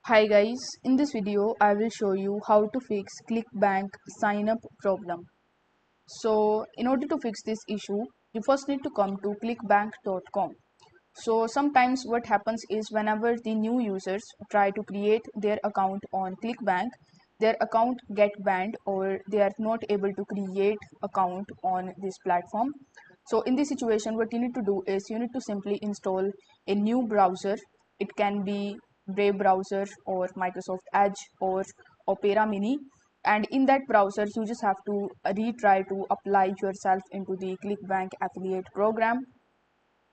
Hi guys, in this video I will show you how to fix Clickbank sign up problem. So in order to fix this issue, you first need to come to clickbank.com. So sometimes what happens is whenever the new users try to create their account on Clickbank, their account get banned or they are not able to create account on this platform. So in this situation, what you need to do is you need to simply install a new browser. It can be Brave browser or Microsoft Edge or Opera Mini, and in that browser you just have to retry to apply yourself into the Clickbank affiliate program.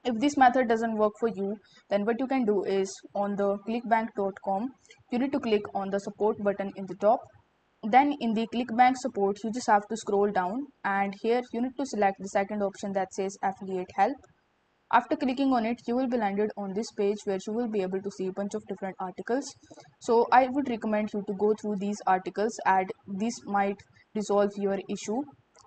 If this method doesn't work for you, then what you can do is on the clickbank.com you need to click on the support button in the top. Then in the Clickbank support you just have to scroll down, and here you need to select the second option that says affiliate help. After clicking on it, you will be landed on this page where you will be able to see a bunch of different articles. So I would recommend you to go through these articles, and this might resolve your issue.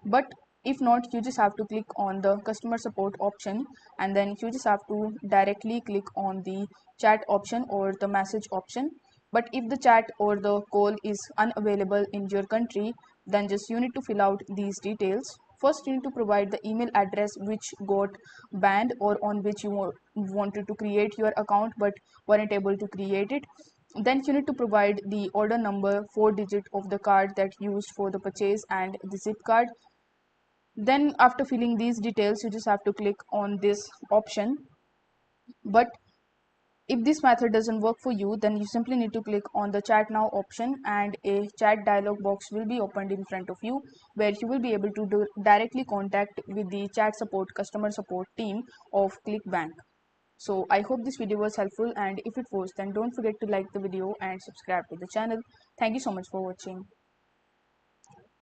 But if not, you just have to click on the customer support option, and then you just have to directly click on the chat option or the message option. But if the chat or the call is unavailable in your country, then just you need to fill out these details. First, you need to provide the email address which got banned or on which you wanted to create your account but weren't able to create it. Then you need to provide the order number, 4 digit of the card that used for the purchase, and the zip card. Then after filling these details, you just have to click on this option. But if this method doesn't work for you, then you simply need to click on the chat now option, and a chat dialog box will be opened in front of you where you will be able to directly contact with the chat support customer support team of Clickbank. So I hope this video was helpful, and if it was, then don't forget to like the video and subscribe to the channel. Thank you so much for watching.